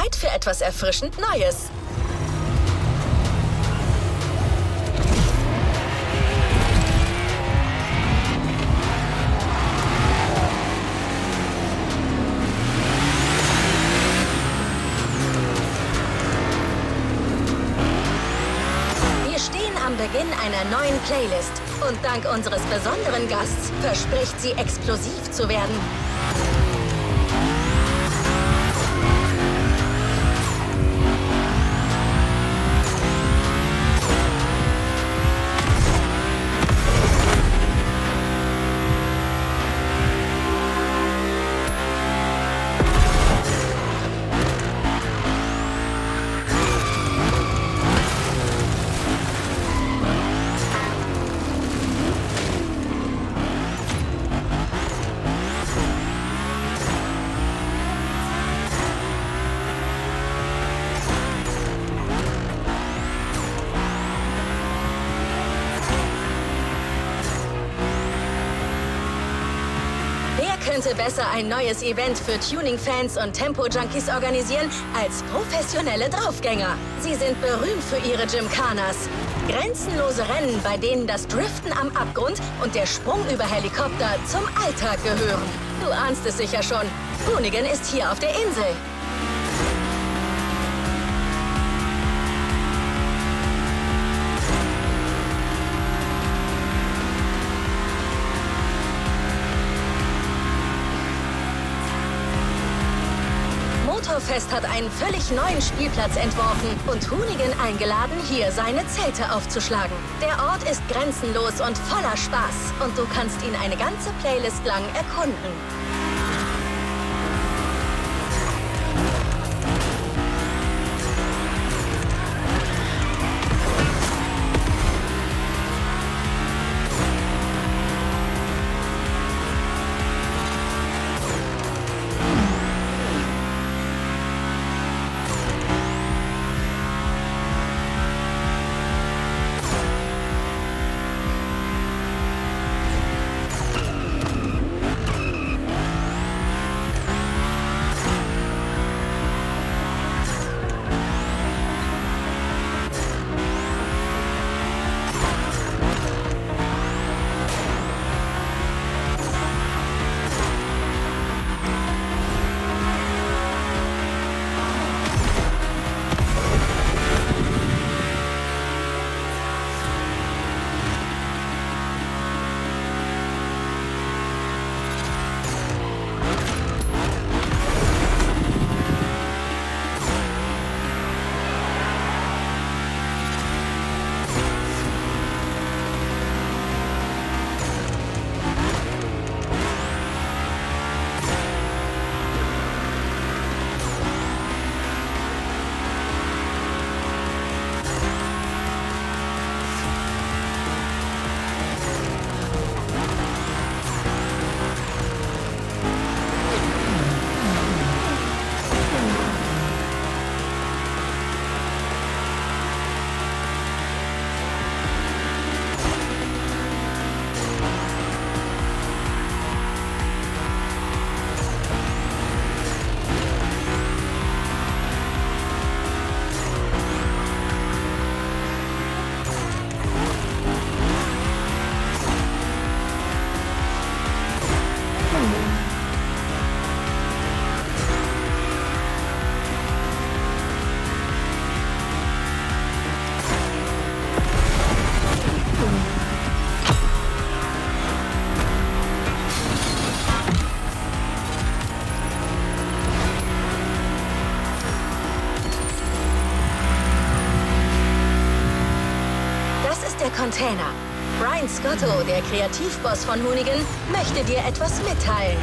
Zeit für etwas erfrischend Neues. Wir stehen am Beginn einer neuen Playlist. Und dank unseres besonderen Gasts verspricht sie, explosiv zu werden. Könnte besser ein neues Event für Tuning-Fans und Tempo-Junkies organisieren als professionelle Draufgänger. Sie sind berühmt für ihre Gymkhanas. Grenzenlose Rennen, bei denen das Driften am Abgrund und der Sprung über Helikopter zum Alltag gehören. Du ahnst es sicher schon. Hoonigan ist hier auf der Insel. Motorfest hat einen völlig neuen Spielplatz entworfen und Hoonigan eingeladen, hier seine Zelte aufzuschlagen. Der Ort ist grenzenlos und voller Spaß und du kannst ihn eine ganze Playlist lang erkunden. Container. Brian Scotto, der Kreativboss von Hoonigan, möchte dir etwas mitteilen.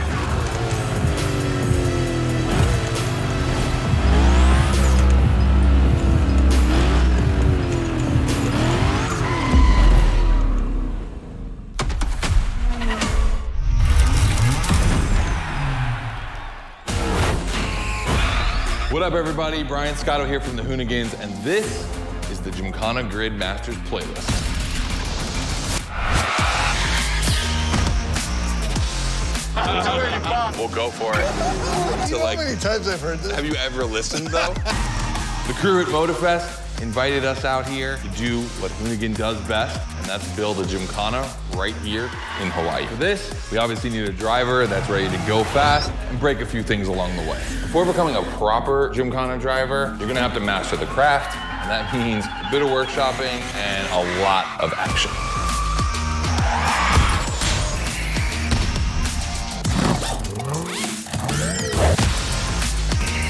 What up, everybody? Brian Scotto here from the Hoonigans, and this is the Gymkhana Grid Masters playlist. We'll go for it. You know how many times I've heard this? Have you ever listened, though? The crew at Motorfest invited us out here to do what Hoonigan does best, and that's build a Gymkhana right here in Hawaii. For this, we obviously need a driver that's ready to go fast and break a few things along the way. Before becoming a proper Gymkhana driver, you're gonna have to master the craft, and that means a bit of workshopping and a lot of action.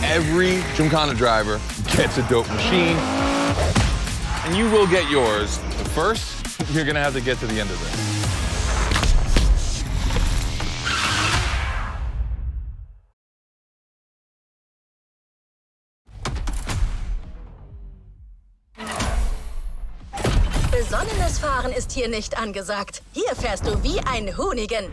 Every Gymkhana driver gets a dope machine, and you will get yours. But first, you're gonna have to get to the end of this. Besonnenes Fahren ist hier nicht angesagt. Hier fährst du wie ein Hoonigan.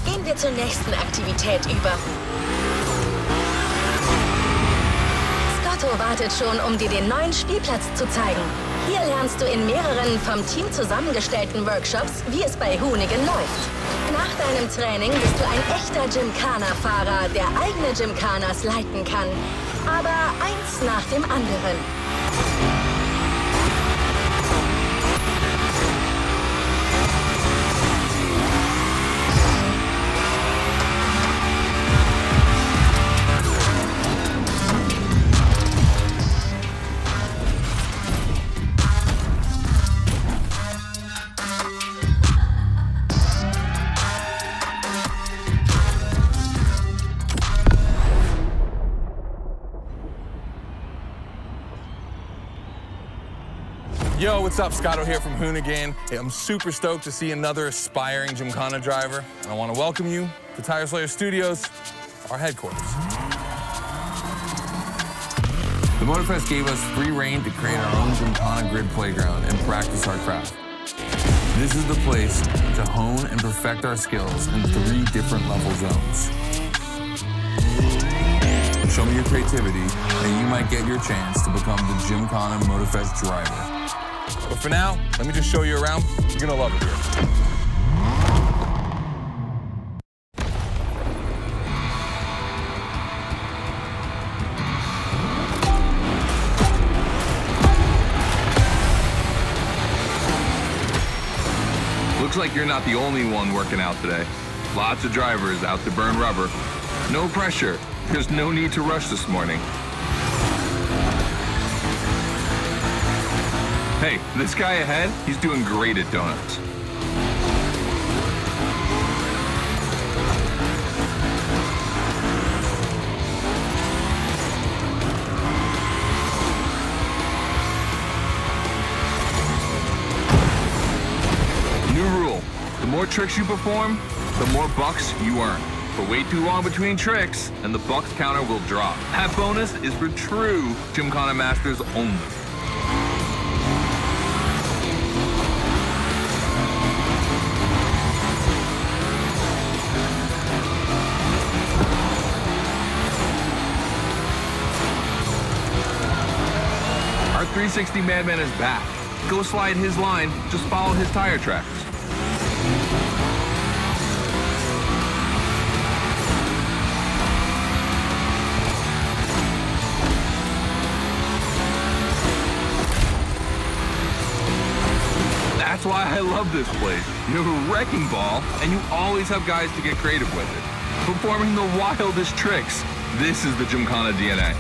Gehen wir zur nächsten Aktivität über. Scotto wartet schon, um dir den neuen Spielplatz zu zeigen. Hier lernst du in mehreren vom Team zusammengestellten Workshops, wie es bei Hoonigan läuft. Nach deinem Training bist du ein echter Gymkhana-Fahrer, der eigene Gymkhanas leiten kann. Aber eins nach dem anderen. Yo, what's up? Scotto here from Hoonigan. Hey, I'm super stoked to see another aspiring Gymkhana driver. And I want to welcome you to Tire Slayer Studios, our headquarters. The Motorfest gave us free reign to create our own Gymkhana grid playground and practice our craft. This is the place to hone and perfect our skills in 3 different level zones. Show me your creativity, and you might get your chance to become the Gymkhana Motorfest driver. But for now, let me just show you around. You're gonna love it here. Looks like you're not the only one working out today. Lots of drivers out to burn rubber. No pressure. There's no need to rush this morning. Hey, this guy ahead, he's doing great at donuts. New rule, the more tricks you perform, the more bucks you earn. But wait too long between tricks, and the bucks counter will drop. That bonus is for true Gymkhana masters only. Our 360 Madman is back. Go slide his line, just follow his tire tracks. That's why I love this place. You have a wrecking ball, and you always have guys to get creative with it. Performing the wildest tricks. This is the Gymkhana DNA.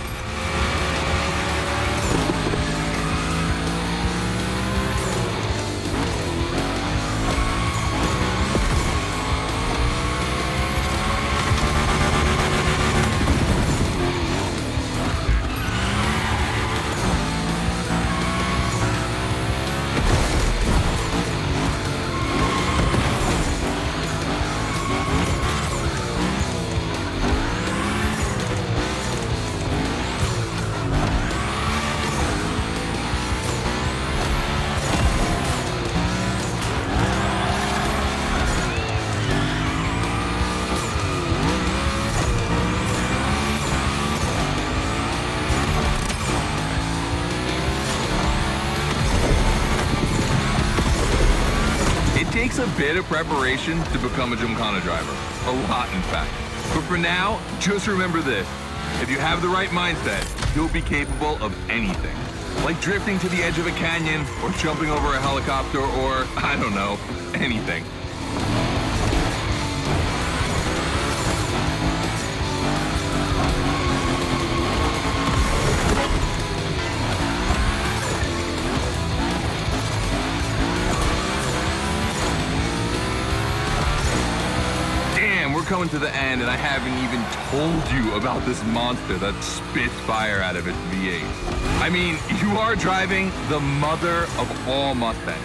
bit of preparation to become a Gymkhana driver. A lot, in fact. But for now, just remember this. If you have the right mindset, you'll be capable of anything. Like drifting to the edge of a canyon, or jumping over a helicopter, or, I don't know, anything. Coming to the end, and I haven't even told you about this monster that spits fire out of its V8. I mean, you are driving the mother of all Mustangs.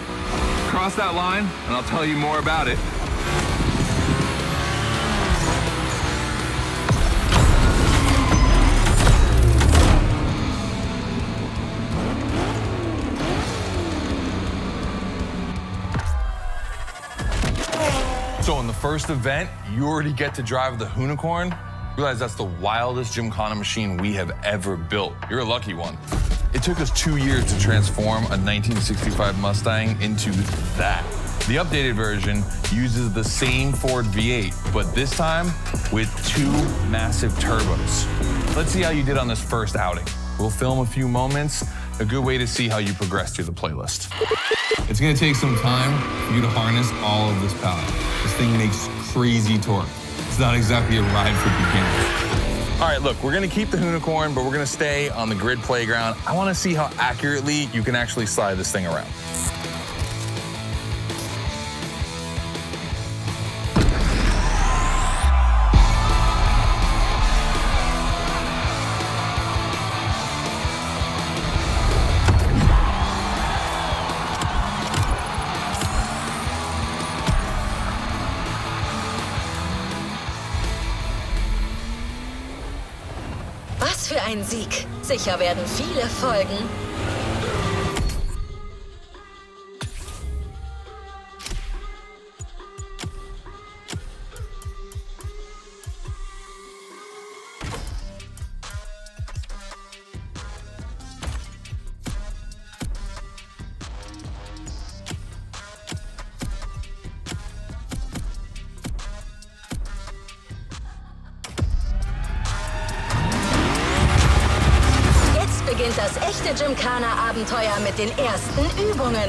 Cross that line, and I'll tell you more about it. So in the first event, you already get to drive the Unicorn. Realize that's the wildest Gymkhana machine we have ever built. You're a lucky one. It took us 2 years to transform a 1965 Mustang into that. The updated version uses the same Ford V8, but this time with 2 massive turbos. Let's see how you did on this first outing. We'll film a few moments, a good way to see how you progress through the playlist. It's gonna take some time for you to harness all of this power. This thing makes crazy torque. It's not exactly a ride for beginners. All right, look, we're gonna keep the Unicorn, but we're gonna stay on the grid playground. I wanna see how accurately you can actually slide this thing around. Was für ein Sieg. Sicher werden viele folgen. Beginnt das echte Gymkhana-Abenteuer mit den ersten Übungen.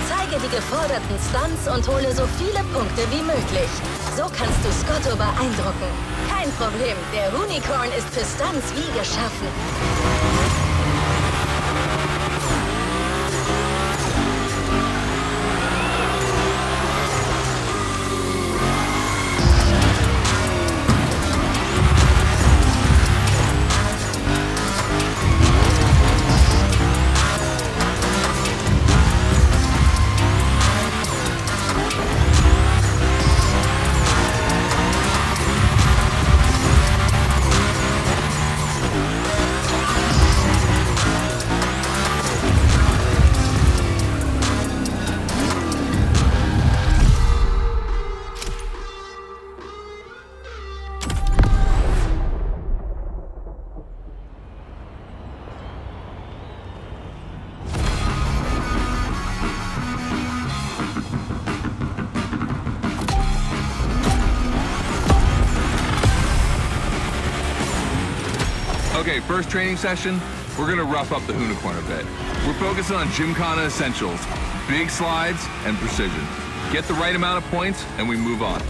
Zeige die geforderten Stunts und hole so viele Punkte wie möglich. So kannst du Scotto beeindrucken. Kein Problem, der Unicorn ist für Stunts wie geschaffen. Okay, first training session, we're gonna rough up the Unicorn a bit. We're focusing on Gymkhana essentials, big slides, and precision. Get the right amount of points, and we move on.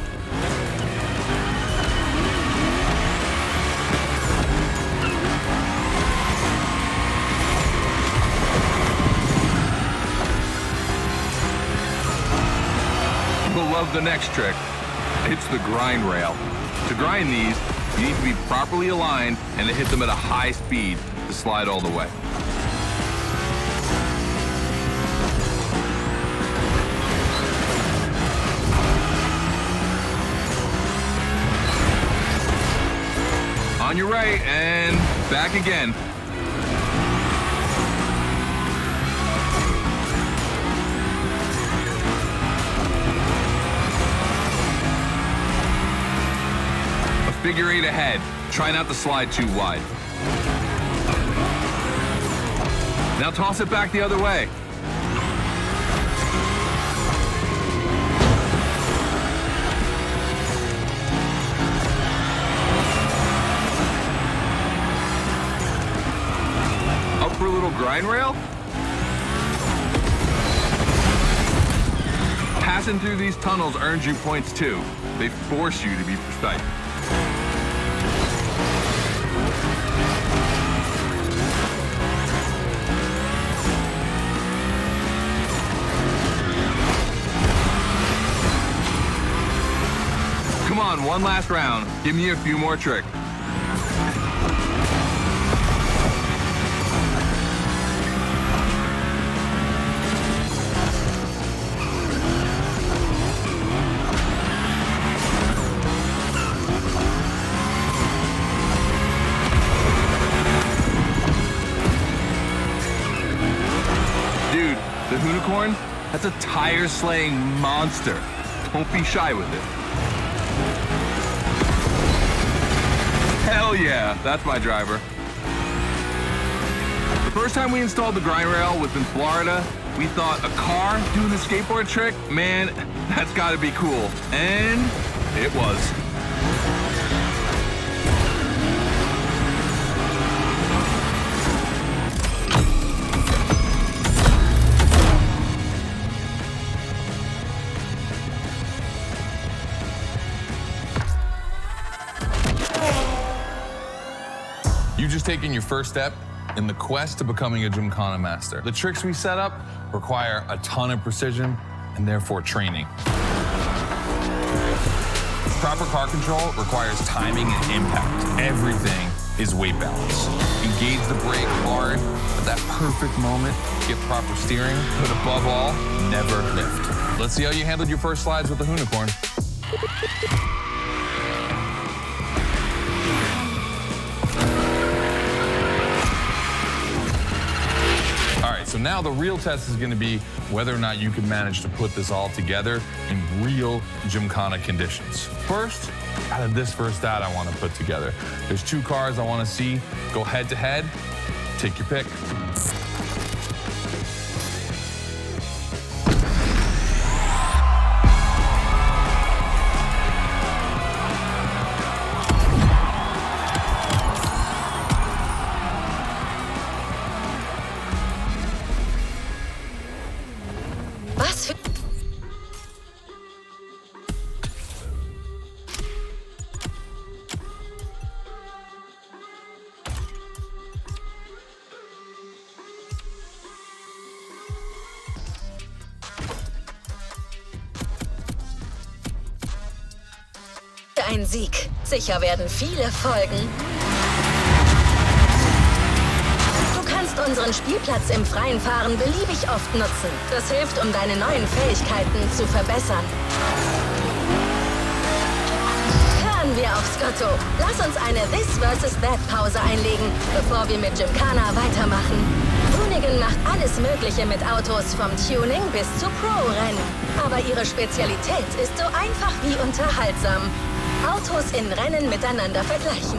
You'll love the next trick. It's the grind rail. To grind these, you need to be properly aligned and to hit them at a high speed to slide all the way. On your right and back again. Figure 8 ahead. Try not to slide too wide. Now toss it back the other way. grind rail? Passing through these tunnels earns you points too. They force you to be precise. Come on, one last round. Give me a few more tricks. Dude, the unicorn, that's a tire-slaying monster. Don't be shy with it. Hell yeah, that's my driver. The first time we installed the grind rail was in Florida. We thought a car doing a skateboard trick, man, that's gotta be cool. And it was. You've just taken your first step in the quest to becoming a Gymkhana master. The tricks we set up require a ton of precision and therefore training. Proper car control requires timing and impact. Everything is weight balance. Engage the brake hard at that perfect moment, get proper steering, but above all, never lift. Let's see how you handled your first slides with the unicorn. So now the real test is going to be whether or not you can manage to put this all together in real Gymkhana conditions. First, out of this first ad I want to put together, there's two cars I want to see go head to head. Take your pick. Ein Sieg. Sicher werden viele folgen. Du kannst unseren Spielplatz im freien Fahren beliebig oft nutzen. Das hilft, um deine neuen Fähigkeiten zu verbessern. Hören wir aufs Gotto. Lass uns eine This vs. That Pause einlegen, bevor wir mit Gymkhana weitermachen. Hoonigan macht alles Mögliche mit Autos, vom Tuning bis zu Pro-Rennen. Aber ihre Spezialität ist so einfach wie unterhaltsam. Autos in Rennen miteinander vergleichen.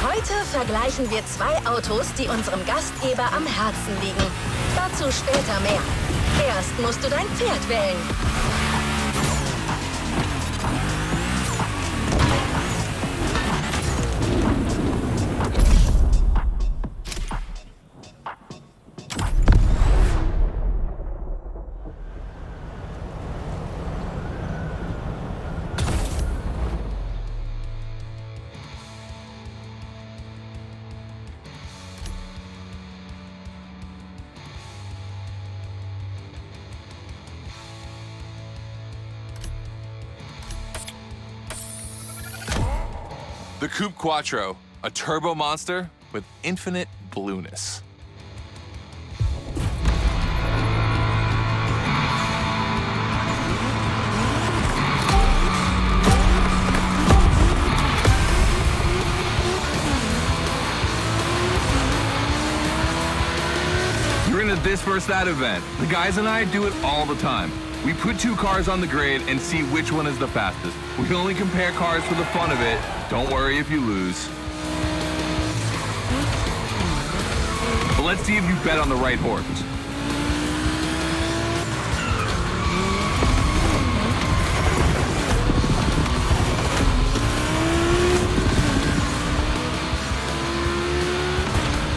Heute vergleichen wir zwei Autos, die unserem Gastgeber am Herzen liegen. Dazu später mehr. Erst musst du dein Pferd wählen. The Coupe Quattro, a turbo monster with infinite blueness. You're in a This vs. That event. The guys and I do it all the time. We put two cars on the grid and see which one is the fastest. We only compare cars for the fun of it. Don't worry if you lose. But let's see if you bet on the right horse.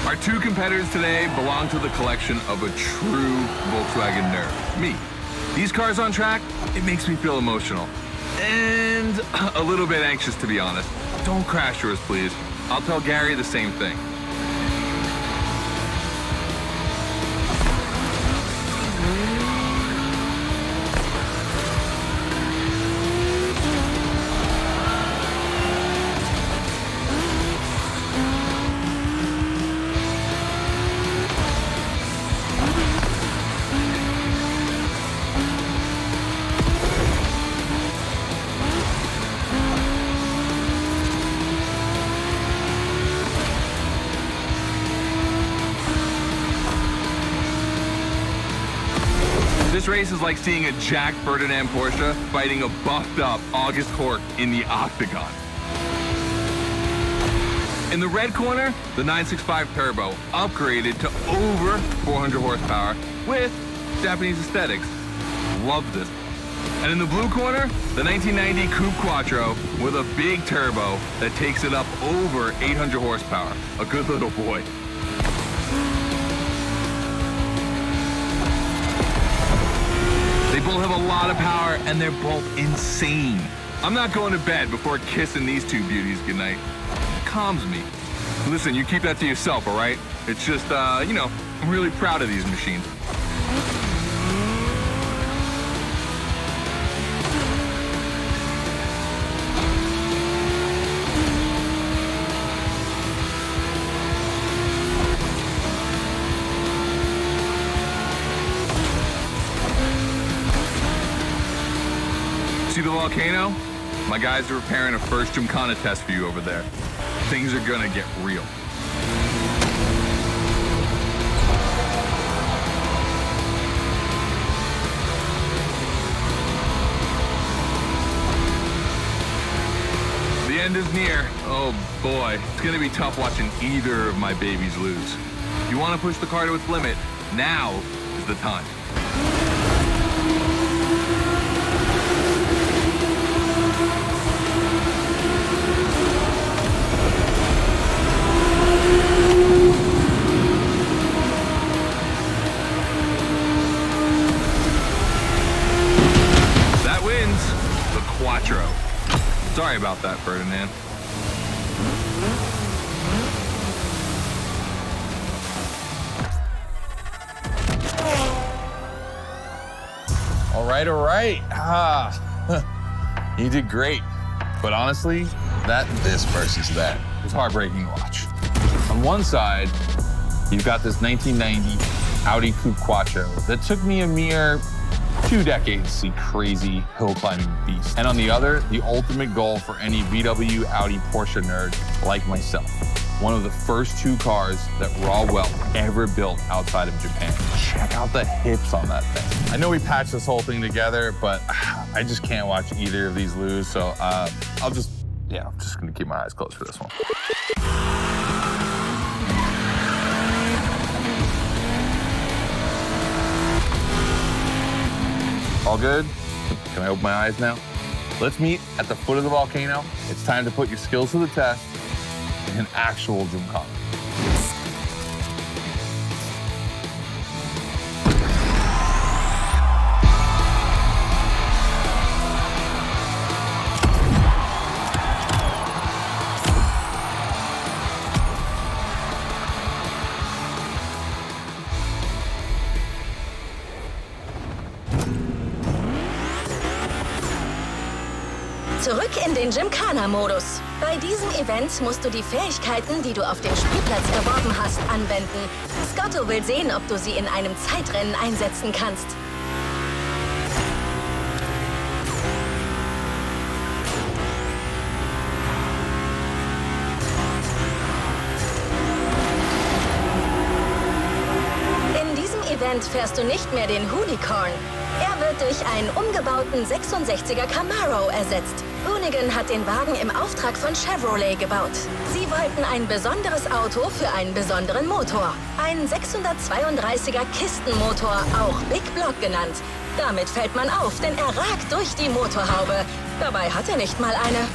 Our two competitors today belong to the collection of a true Volkswagen nerd, me. These cars on track, it makes me feel emotional. And a little bit anxious, to be honest. Don't crash yours, please. I'll tell Gary the same thing. This race is like seeing a Jack Ferdinand Porsche fighting a buffed up August Hork in the octagon. In the red corner, the 965 Turbo, upgraded to over 400 horsepower with Japanese aesthetics. Love this. And in the blue corner, the 1990 Coupe Quattro with a big turbo that takes it up over 800 horsepower. A good little boy. They both have a lot of power, and they're both insane. I'm not going to bed before kissing these two beauties goodnight. It calms me. Listen, you keep that to yourself, all right? It's just, you know, I'm really proud of these machines. See the volcano? My guys are preparing a first Gymkhana test for you over there. Things are gonna get real. The end is near. Oh boy, it's gonna be tough watching either of my babies lose. If you wanna push the car to its limit, now is the time. Quattro. Sorry about that, Ferdinand. All right. You did great. But honestly, this versus that was heartbreaking to watch. On one side, you've got this 1990 Audi Coupe Quattro that took me a mere 2 decades to see crazy hill climbing beast. And on the other, the ultimate goal for any VW, Audi, Porsche nerd like myself. One of the first 2 cars that Raw Welt ever built outside of Japan. Check out the hips on that thing. I know we patched this whole thing together, but I just can't watch either of these lose. So I'm just gonna keep my eyes closed for this one. All good? Can I open my eyes now? Let's meet at the foot of the volcano. It's time to put your skills to the test in an actual Gymkhana. Zurück in den Gymkhana-Modus. Bei diesem Event musst du die Fähigkeiten, die du auf dem Spielplatz erworben hast, anwenden. Scotto will sehen, ob du sie in einem Zeitrennen einsetzen kannst. In diesem Event fährst du nicht mehr den Unicorn. Er wird durch einen umgebauten 66er Camaro ersetzt. Hoonigan hat den Wagen im Auftrag von Chevrolet gebaut. Sie wollten ein besonderes Auto für einen besonderen Motor. Ein 632er Kistenmotor, auch Big Block genannt. Damit fällt man auf, denn er ragt durch die Motorhaube. Dabei hat er nicht mal eine.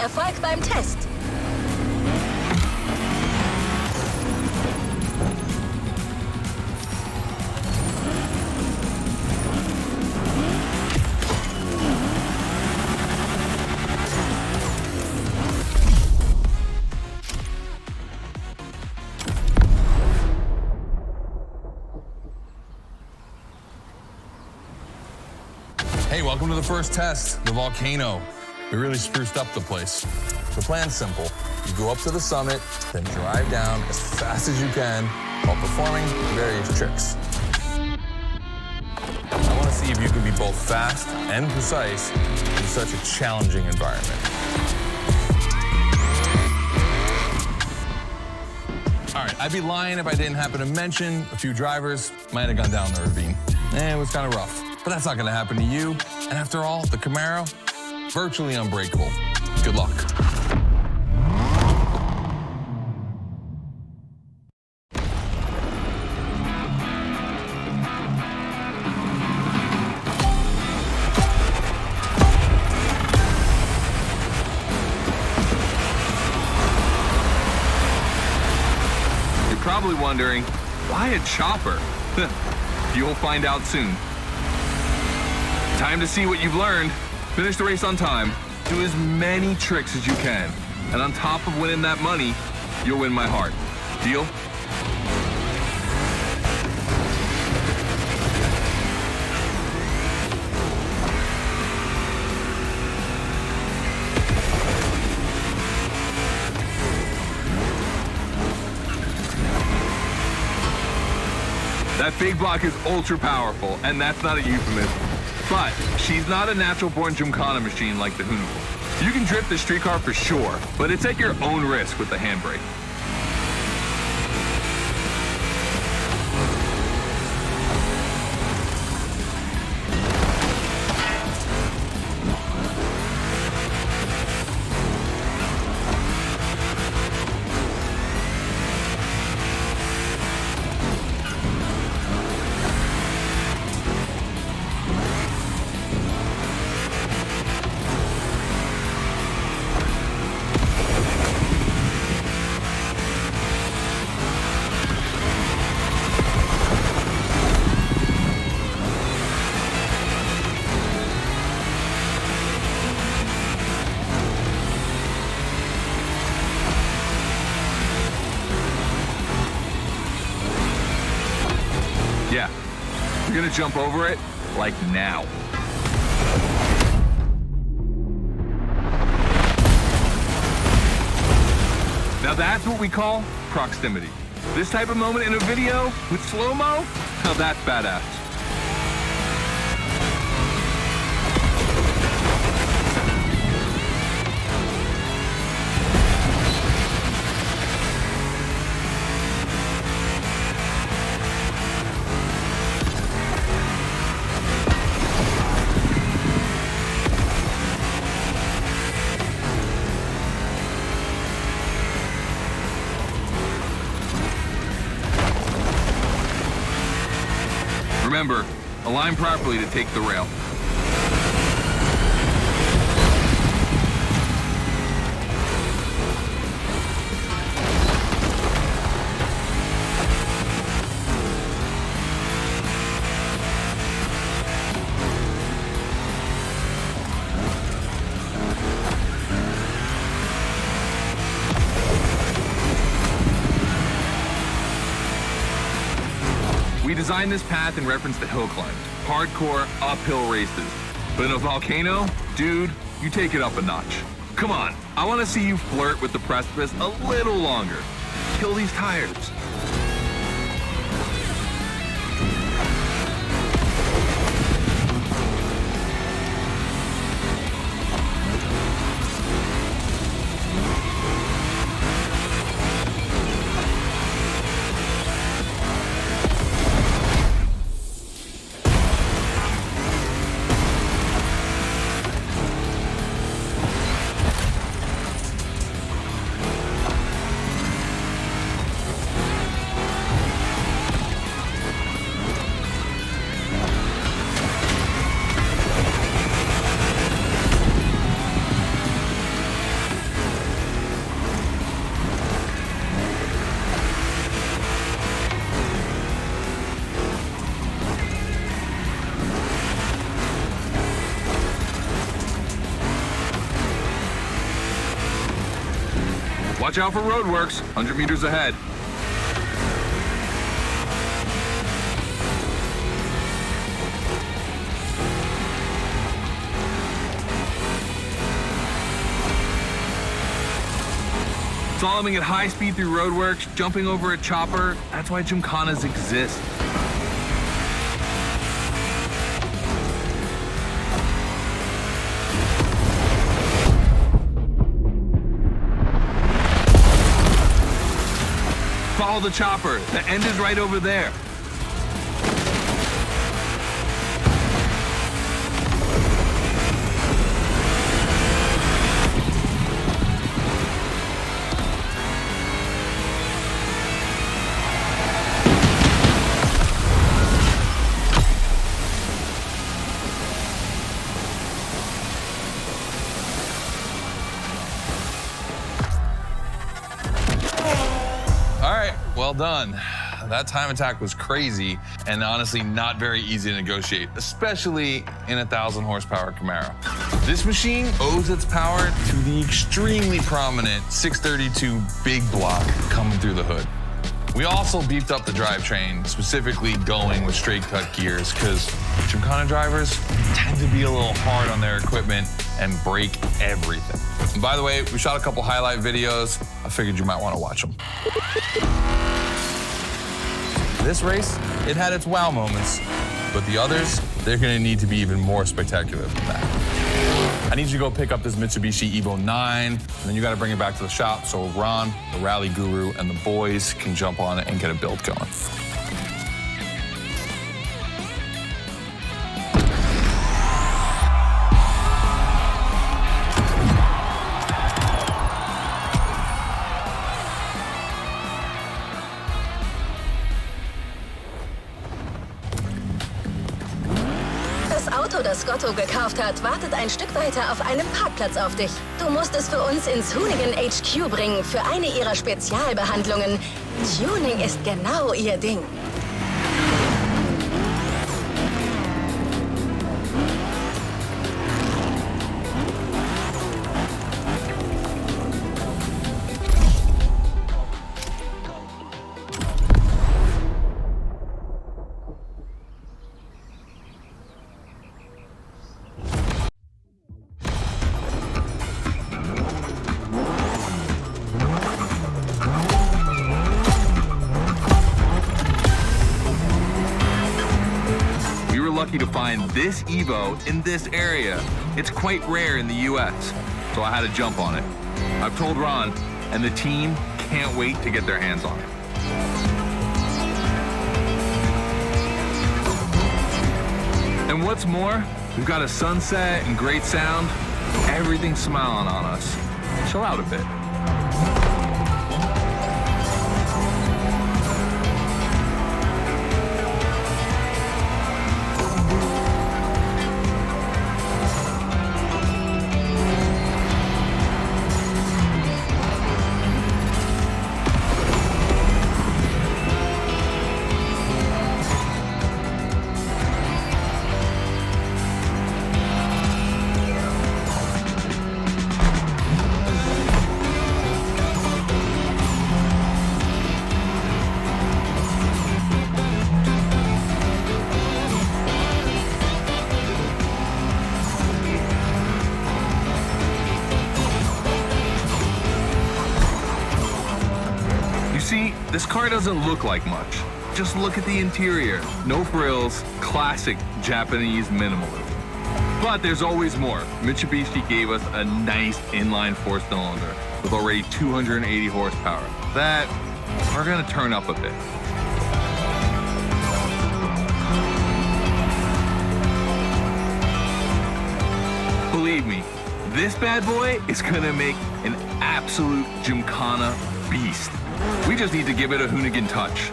Erfolg beim Test. Hey, welcome to the first test, the volcano. We really spruced up the place. The plan's simple. You go up to the summit, then drive down as fast as you can while performing various tricks. I want to see if you can be both fast and precise in such a challenging environment. All right, I'd be lying if I didn't happen to mention a few drivers might have gone down the ravine. It was kind of rough, but that's not going to happen to you. And after all, the Camaro, virtually unbreakable. Good luck. You're probably wondering, why a chopper? You'll find out soon. Time to see what you've learned. Finish the race on time. Do as many tricks as you can. And on top of winning that money, you'll win my heart. Deal? That big block is ultra powerful, and that's not a euphemism. But she's not a natural-born Gymkhana machine like the Hoonigan. You can drift the streetcar for sure, but it's at your own risk with the handbrake. Yeah, you're gonna jump over it, like now. Now that's what we call proximity. This type of moment in a video with slow-mo, now that's badass. Remember, align properly to take the rail. We designed this path in reference to hill climbs, hardcore uphill races. But in a volcano, dude, you take it up a notch. Come on, I want to see you flirt with the precipice a little longer. Kill these tires. Watch out for roadworks, 100 meters ahead. Slaloming at high speed through roadworks, jumping over a chopper, that's why Gymkhanas exist. Follow the chopper. The end is right over there. Well done. That time attack was crazy and honestly not very easy to negotiate, especially in a 1,000 horsepower Camaro. This machine owes its power to the extremely prominent 632 big block coming through the hood. We also beefed up the drivetrain, specifically going with straight cut gears, because Gymkhana drivers tend to be a little hard on their equipment and break everything. And by the way, we shot a couple highlight videos. I figured you might want to watch them. This race, it had its wow moments, but the others, they're gonna need to be even more spectacular than that. I need you to go pick up this Mitsubishi Evo 9, and then you gotta bring it back to the shop so Ron, the rally guru, and the boys can jump on it and get a build going. Das Gotto gekauft hat, wartet ein Stück weiter auf einem Parkplatz auf dich. Du musst es für uns ins Hoonigan HQ bringen, für eine ihrer Spezialbehandlungen. Tuning ist genau ihr Ding. Lucky to find this Evo in this area. It's quite rare in the US, so I had to jump on it. I've told Ron, and the team can't wait to get their hands on it. And what's more, we've got a sunset and great sound. Everything's smiling on us. Chill out a bit. This car doesn't look like much. Just look at the interior. No frills, classic Japanese minimalism. But there's always more. Mitsubishi gave us a nice inline four-cylinder with already 280 horsepower. That we're gonna turn up a bit. Believe me, this bad boy is gonna make an absolute Gymkhana beast. We just need to give it a Hoonigan touch.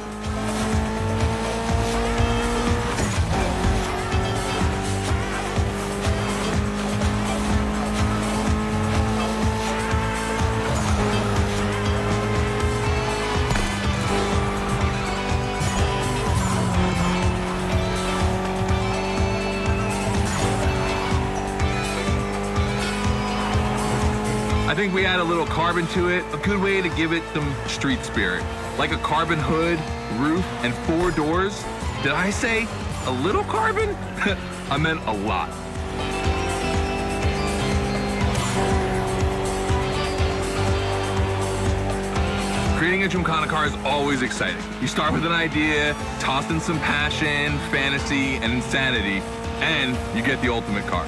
I think we add a little carbon to it, a good way to give it some street spirit. Like a carbon hood, roof, and 4 doors. Did I say a little carbon? I meant a lot. Creating a Gymkhana car is always exciting. You start with an idea, toss in some passion, fantasy, and insanity, and you get the ultimate car.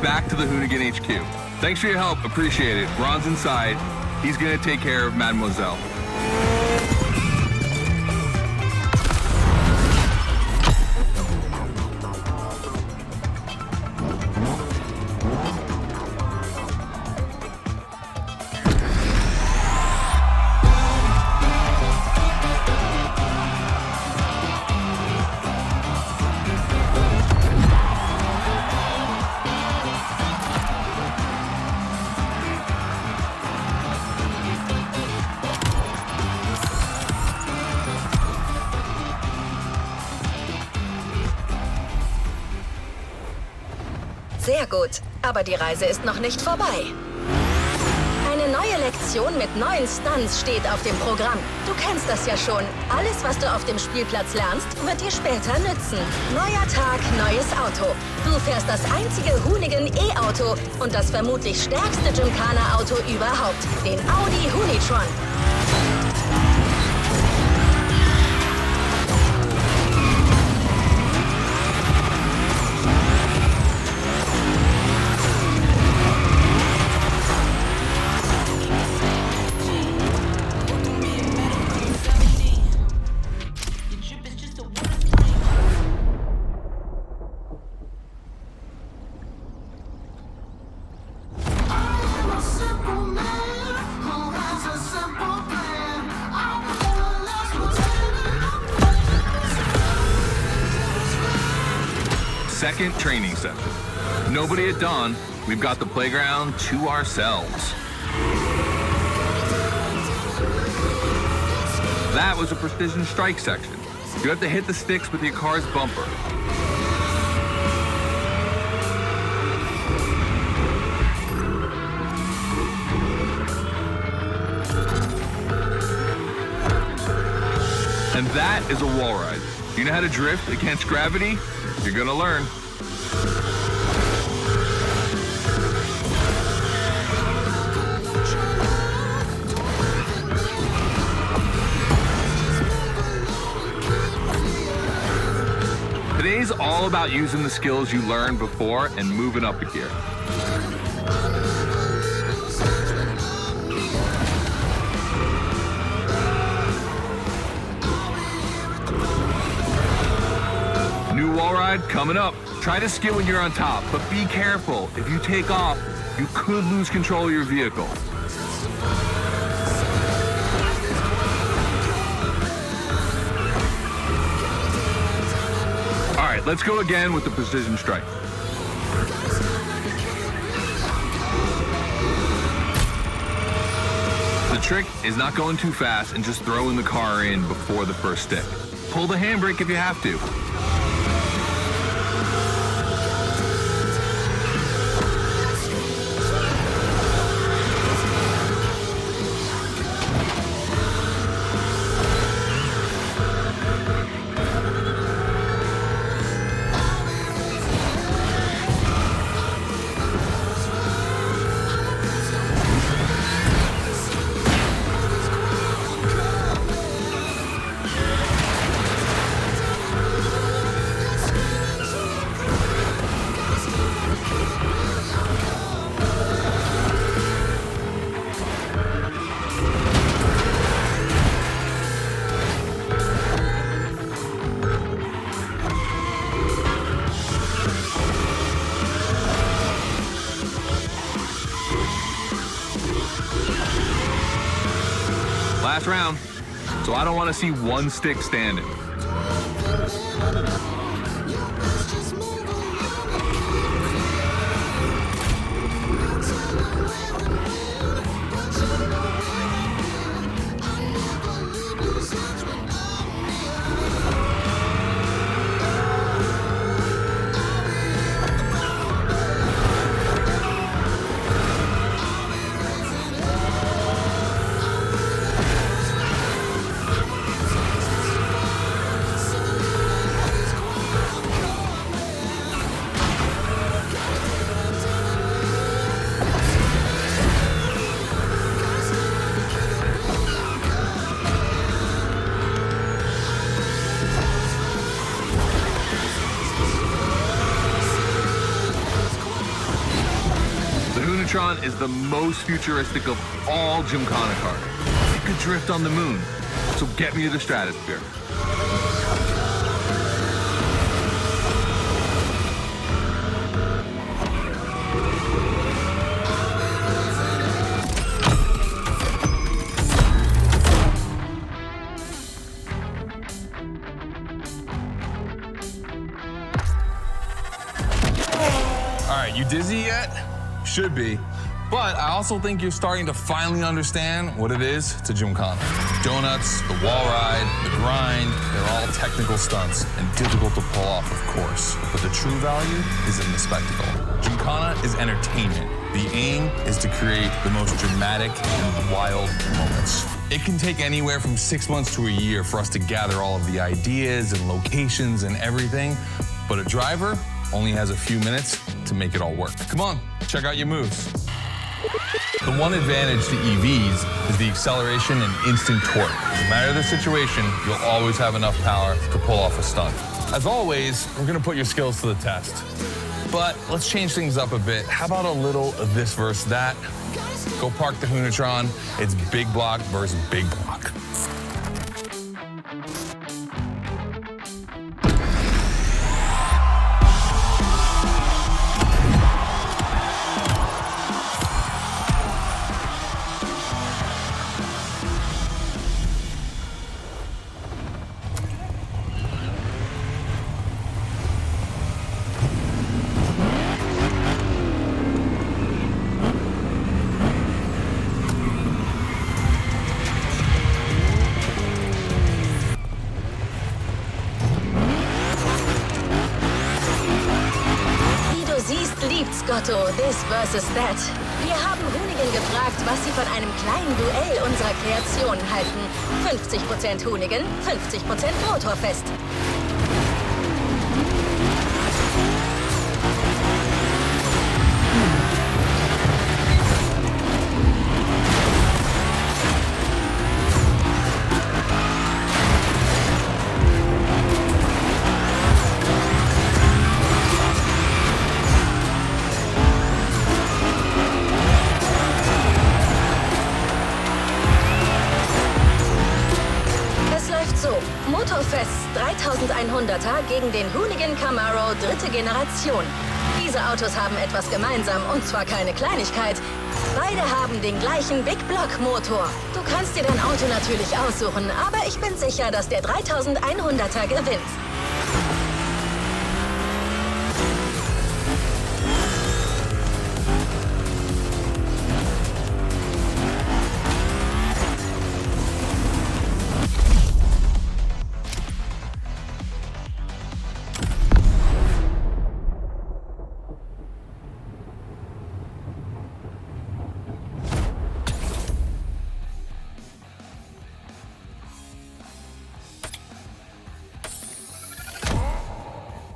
Back to the Hoonigan HQ. Thanks for your help, appreciate it. Ron's inside. He's gonna take care of Mademoiselle. Sehr gut, aber die Reise ist noch nicht vorbei. Eine neue Lektion mit neuen Stunts steht auf dem Programm. Du kennst das ja schon. Alles, was du auf dem Spielplatz lernst, wird dir später nützen. Neuer Tag, neues Auto. Du fährst das einzige Hoonigan E-Auto und das vermutlich stärkste Gymkhana-Auto überhaupt, den Audi Hoonitron. Second training session. Nobody at dawn. We've got the playground to ourselves. That was a precision strike section. You have to hit the sticks with your car's bumper. And that is a wall ride. You know how to drift against gravity? You're gonna learn. Today's all about using the skills you learned before and moving up a gear. New wall ride ride coming up. Try to skid when you're on top, but be careful. If you take off, you could lose control of your vehicle. All right, let's go again with the precision strike. The trick is not going too fast and just throwing the car in before the first stick. Pull the handbrake if you have to. Last round, so I don't want to see one stick standing. Is the most futuristic of all Gymkhana cars. It could drift on the moon, so get me to the stratosphere. All right, you dizzy yet? Should be. But I also think you're starting to finally understand what it is to Gymkhana. Donuts, the wall ride, the grind, they're all technical stunts and difficult to pull off, of course. But the true value is in the spectacle. Gymkhana is entertainment. The aim is to create the most dramatic and wild moments. It can take anywhere from 6 months to a year for us to gather all of the ideas and locations and everything. But a driver only has a few minutes to make it all work. Come on, check out your moves. The one advantage to EVs is the acceleration and instant torque. No matter the situation, you'll always have enough power to pull off a stunt. As always, we're gonna put your skills to the test. But let's change things up a bit. How about a little of this versus that? Go park the Hunatron. It's big block versus big block. Gotto, this versus that. Wir haben Hoonigan gefragt, was sie von einem kleinen Duell unserer Kreationen halten. 50% Hoonigan, 50% Motorfest. So, Motorfest 3100er gegen den Hoonigan Camaro dritte Generation. Diese Autos haben etwas gemeinsam, und zwar keine Kleinigkeit. Beide haben den gleichen Big Block Motor. Du kannst dir dein Auto natürlich aussuchen, aber ich bin sicher, dass der 3100er gewinnt.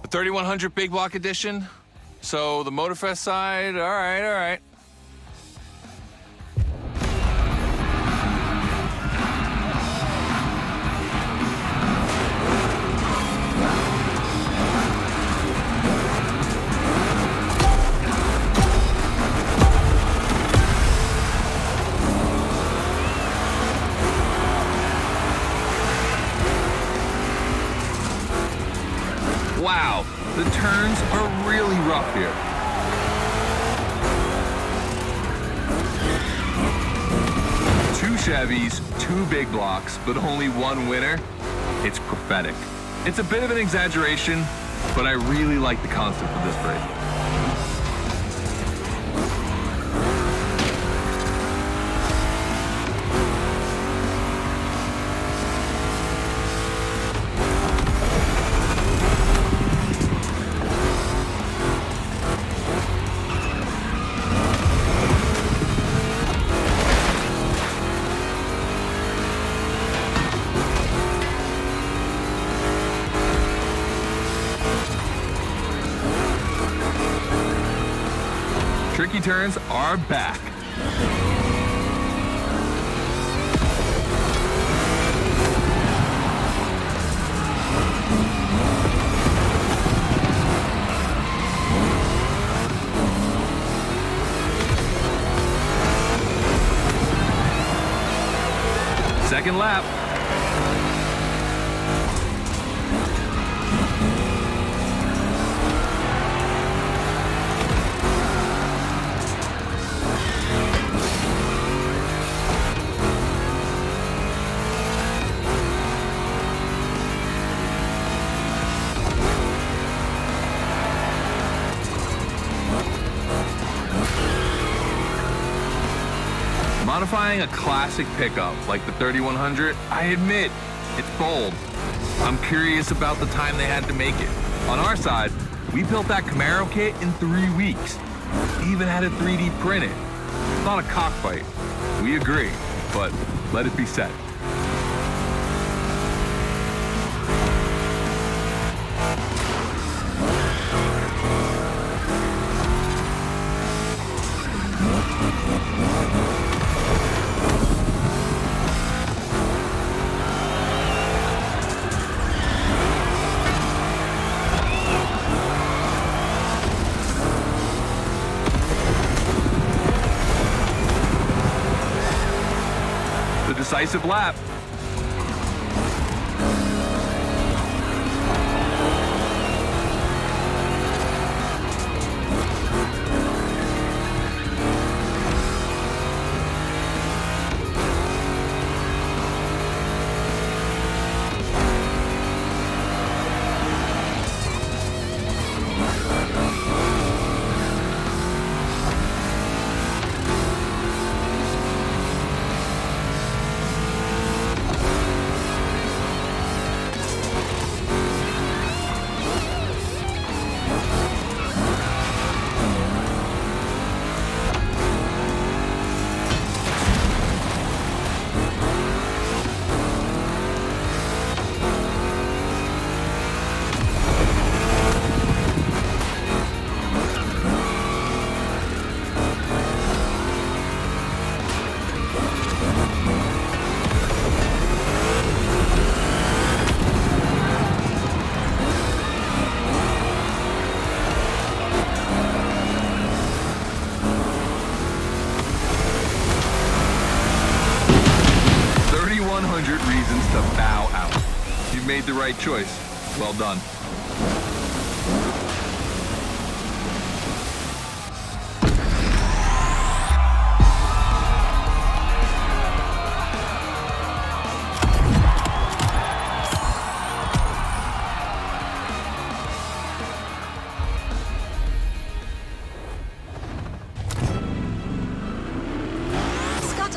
The 3100 Big Block Edition. So the Motorfest side, all right. Wow, the turns are really rough here. Two Chevys, two big blocks, but only one winner. It's prophetic. It's a bit of an exaggeration, but I really like the concept of this race. Tricky turns are back. Second lap. Modifying a classic pickup like the 3100, I admit, it's bold. I'm curious about the time they had to make it. On our side, we built that Camaro kit in 3 weeks. Even had it 3D printed. It's not a cockfight. We agree, but let it be said. Decisive lap. You've made the right choice. Well done.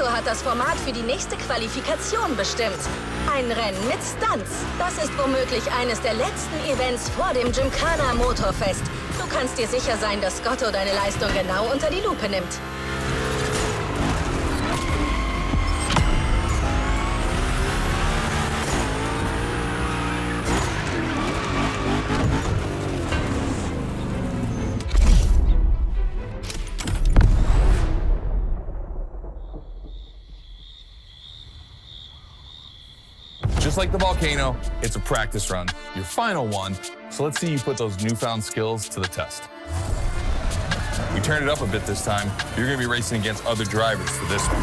Hat das Format für die nächste Qualifikation bestimmt. Ein Rennen mit Stunts. Das ist womöglich eines der letzten Events vor dem Gymkhana Motorfest. Du kannst dir sicher sein, dass Scotto deine Leistung genau unter die Lupe nimmt. Just like the volcano, it's a practice run, your final one, so let's see you put those newfound skills to the test. We turned it up a bit this time. You're gonna be racing against other drivers for this one.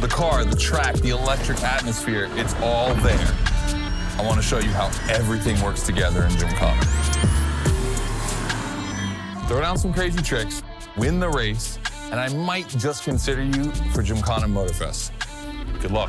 The car, the track, the electric atmosphere, it's all there. I wanna show you how everything works together in Gymkhana. Throw down some crazy tricks, win the race, and I might just consider you for Gymkhana Motorfest. Good luck.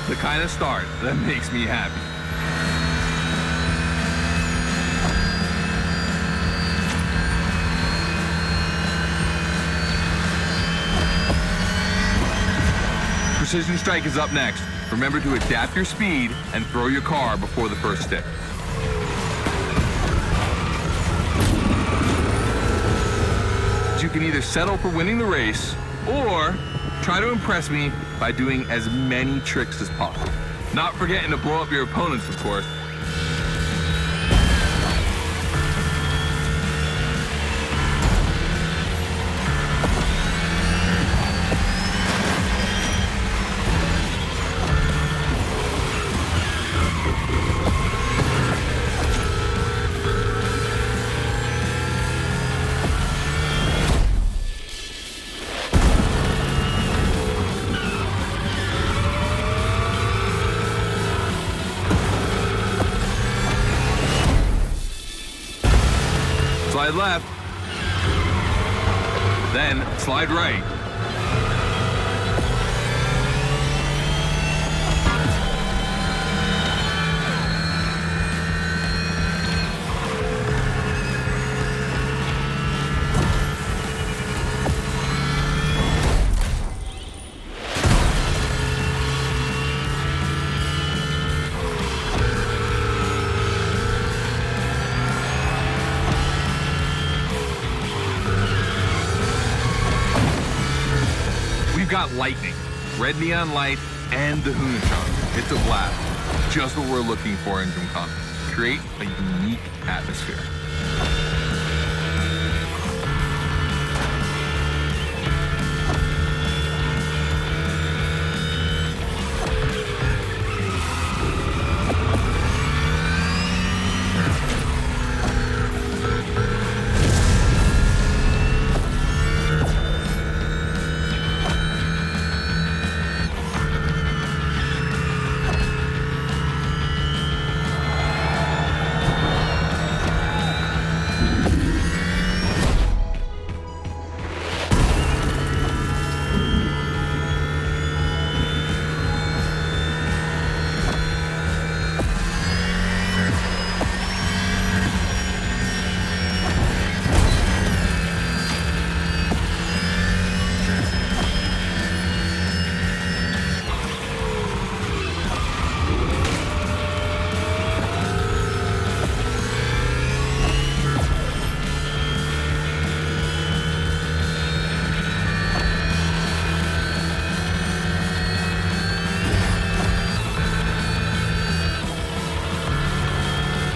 The kind of start that makes me happy. Precision Strike is up next. Remember to adapt your speed and throw your car before the first stick. You can either settle for winning the race or try to impress me by doing as many tricks as possible. Not forgetting to blow up your opponents, of course. Slide left, then slide right. We've got lightning, red neon light, and the Hunachon. It's a blast. Just what we're looking for in Gymkhana. Create a unique atmosphere.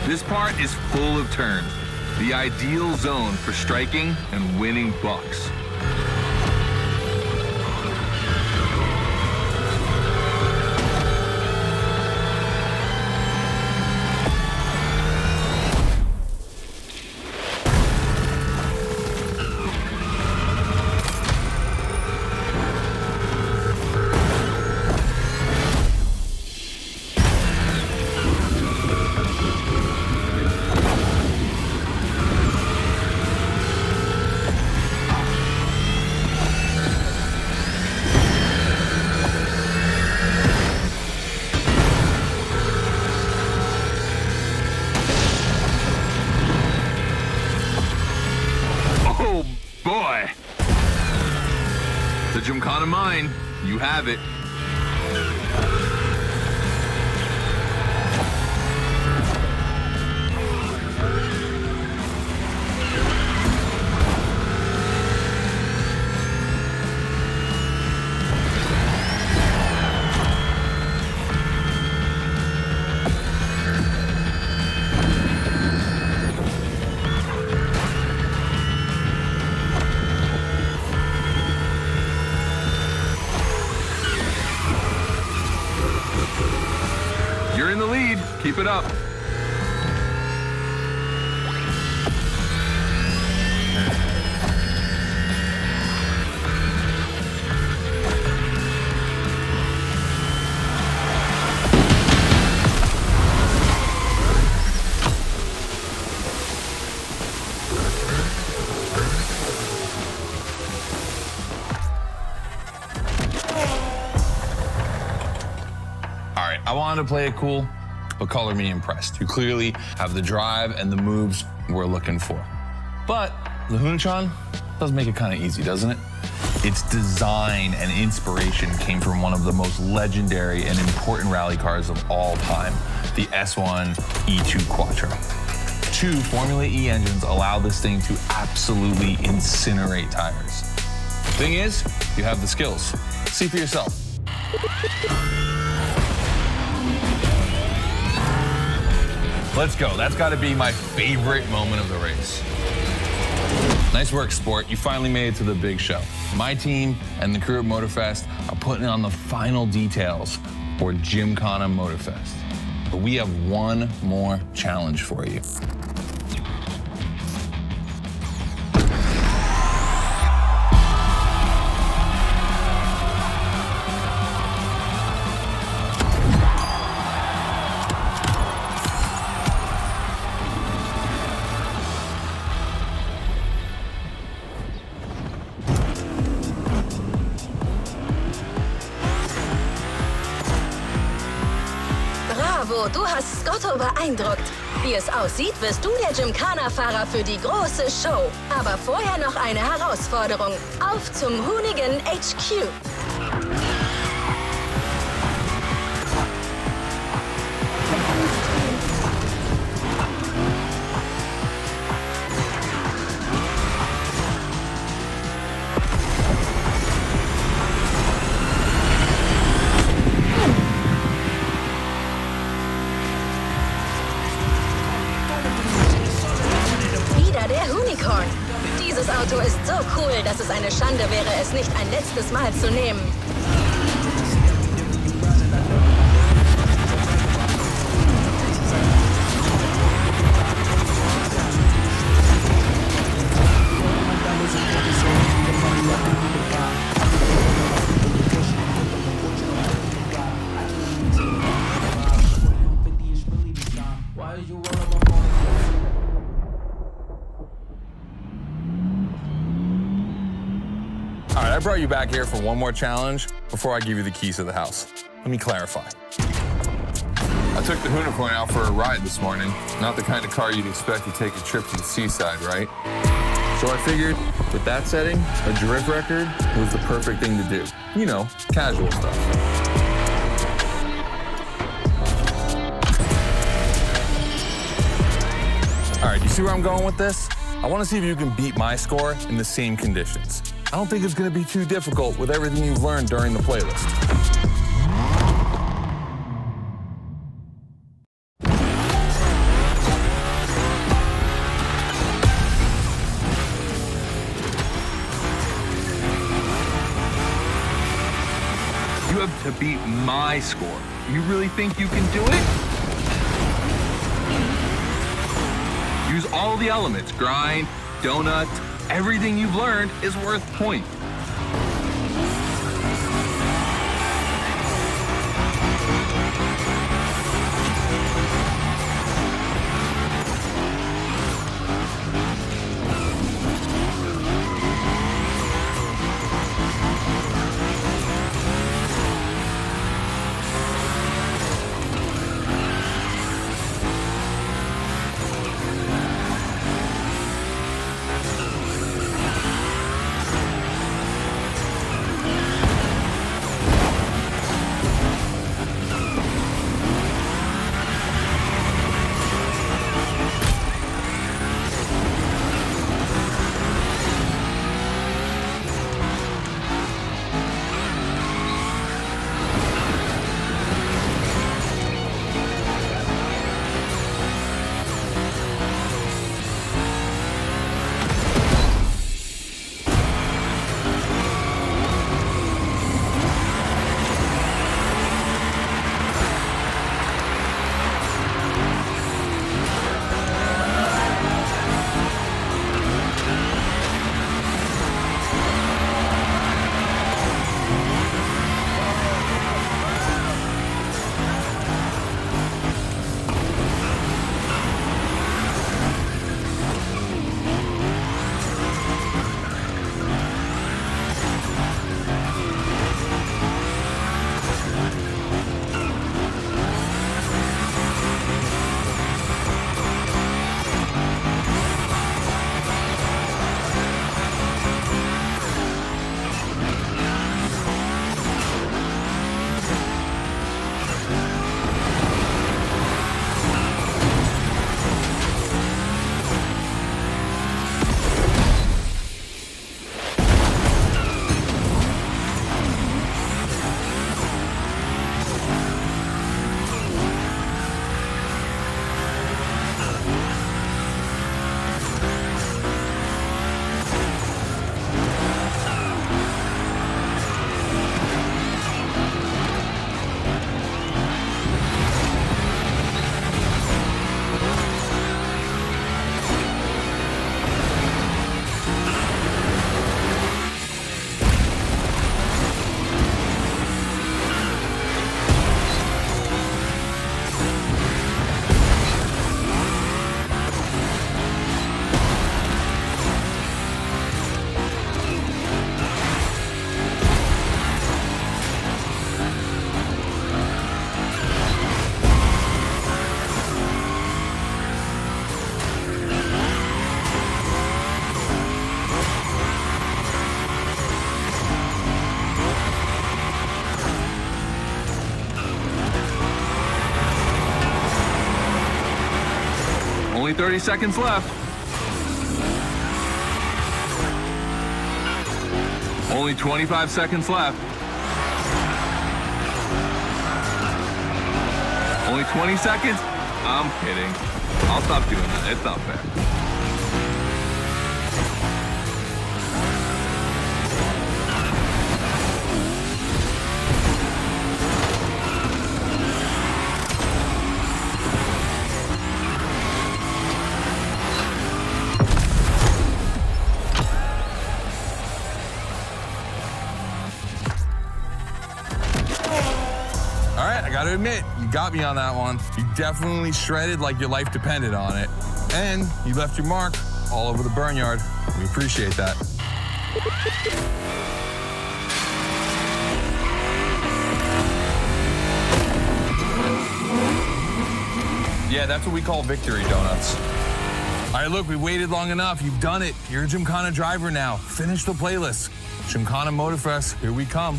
This part is full of turns, the ideal zone for striking and winning bucks. The Gymkhana mine, you have it. You're in the lead. Keep it up. I wanted to play it cool, but color me impressed. You clearly have the drive and the moves we're looking for. But the Hunatron does make it kind of easy, doesn't it? Its design and inspiration came from one of the most legendary and important rally cars of all time, the S1 E2 Quattro. 2 Formula E engines allow this thing to absolutely incinerate tires. Thing is, you have the skills. See for yourself. Let's go. That's got to be my favorite moment of the race. Nice work, sport. You finally made it to the big show. My team and the crew at Motorfest are putting on the final details for Gymkhana Motorfest. But we have one more challenge for you. Du hast Scotto beeindruckt. Wie es aussieht, wirst du der Gymkhana-Fahrer für die große Show. Aber vorher noch eine Herausforderung. Auf zum Hoonigan HQ. Dieses Auto ist so cool, dass es eine Schande wäre, es nicht ein letztes Mal zu nehmen. All right, I brought you back here for one more challenge before I give you the keys to the house. Let me clarify. I took the Unicorn out for a ride this morning. Not the kind of car you'd expect to take a trip to the seaside, right? So I figured, with that setting, a drift record was the perfect thing to do. You know, casual stuff. All right, you see where I'm going with this? I want to see if you can beat my score in the same conditions. I don't think it's going to be too difficult with everything you've learned during the playlist. beat my score. You really think you can do it? Use all the elements, grind, donut, everything you've learned is worth points. Only 30 seconds left. Only 25 seconds left. Only 20 seconds? I'm kidding. I'll stop doing that. It's not fair. I gotta admit, you got me on that one. You definitely shredded like your life depended on it. And you left your mark all over the barnyard. We appreciate that. Yeah, that's what we call victory donuts. All right, look, we waited long enough. You've done it. You're a Gymkhana driver now. Finish the playlist. Gymkhana Motorfest, here we come.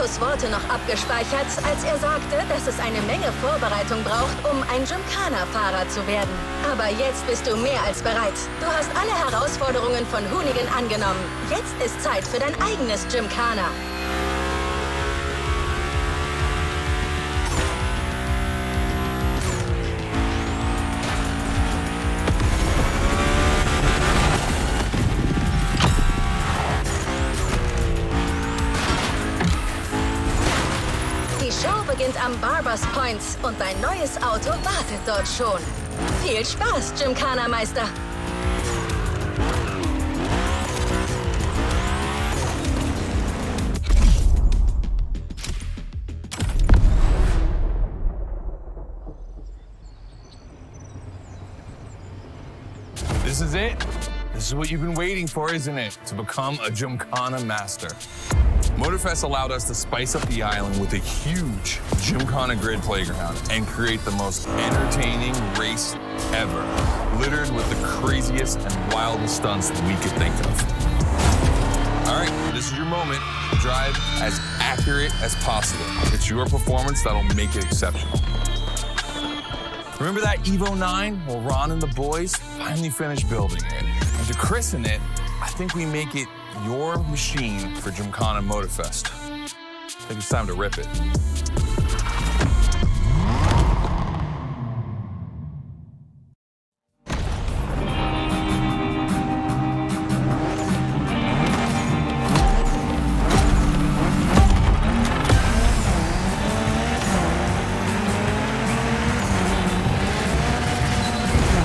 Ottos Worte noch abgespeichert, als er sagte, dass es eine Menge Vorbereitung braucht, um ein Gymkhana-Fahrer zu werden. Aber jetzt bist du mehr als bereit. Du hast alle Herausforderungen von Hoonigan angenommen. Jetzt ist Zeit für dein eigenes Gymkhana. Beginnt am Barbers Point und dein neues Auto wartet dort schon. Viel Spaß, Gymkhana-Meister! This is it? This is what you've been waiting for, isn't it? To become a Gymkhana master. Motorfest allowed us to spice up the island with a huge Gymkhana grid playground and create the most entertaining race ever, littered with the craziest and wildest stunts that we could think of. All right, this is your moment. Drive as accurate as possible. It's your performance that'll make it exceptional. Remember that Evo 9? Well, Ron and the boys finally finished building it. And to christen it, I think we make it your machine for Gymkhana Motorfest. I think it's time to rip it.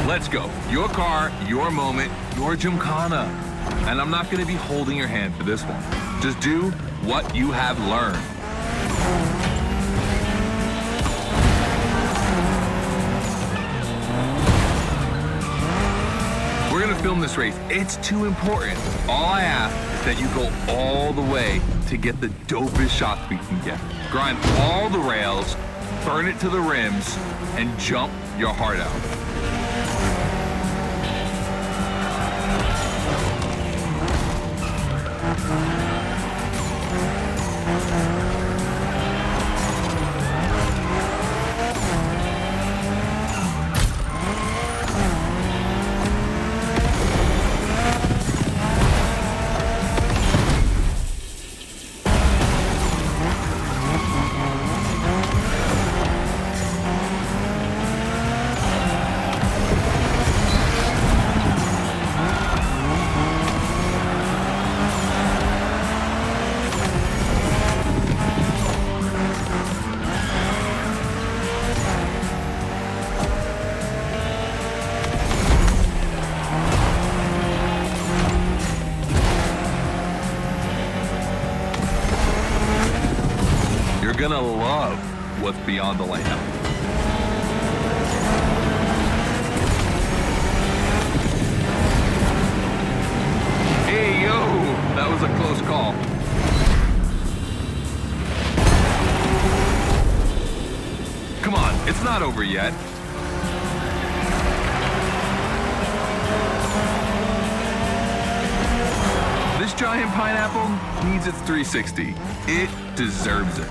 Let's go. Your car, your moment, your Gymkhana. And I'm not going to be holding your hand for this one. Just do what you have learned. We're going to film this race. It's too important. All I ask is that you go all the way to get the dopest shots we can get. Grind all the rails, burn it to the rims, and jump your heart out. You're gonna love what's beyond the layout. Hey, yo, that was a close call. Come on, it's not over yet. This giant pineapple needs its 360. It deserves it.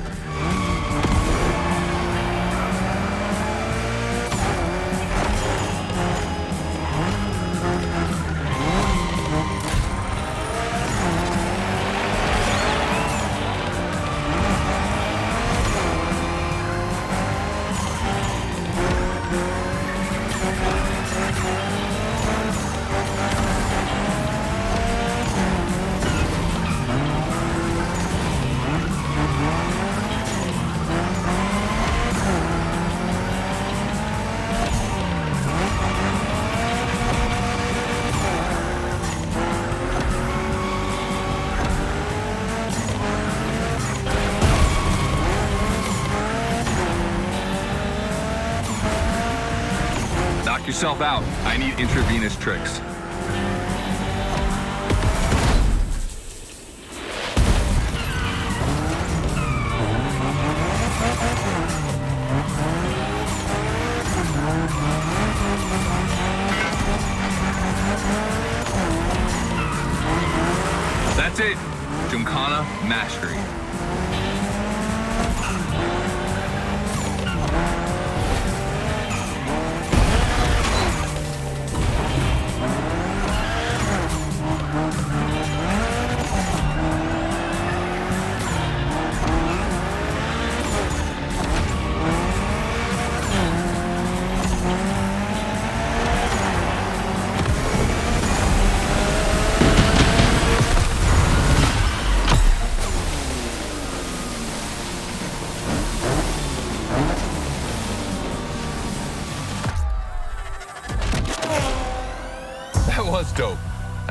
Knock yourself out. I need intravenous tricks. That's it. Gymkhana mastery.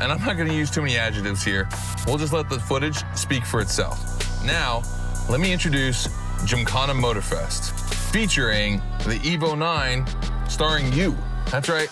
and I'm not gonna use too many adjectives here. We'll just let the footage speak for itself. Now, let me introduce Gymkhana Motorfest, featuring the Evo 9, starring you. That's right.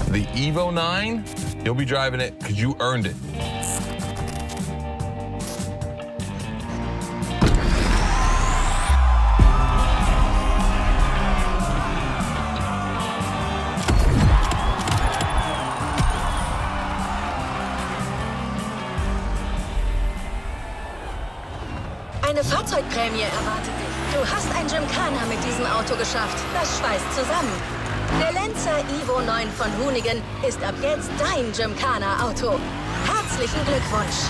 The Evo 9, you'll be driving it because you earned it. Eine Fahrzeugprämie erwartet dich. Du hast ein Gymkhana mit diesem Auto geschafft. Das schweißt zusammen. Der Lenzer Evo 9 von Hoonigan ist ab jetzt dein Gymkhana-Auto. Herzlichen Glückwunsch!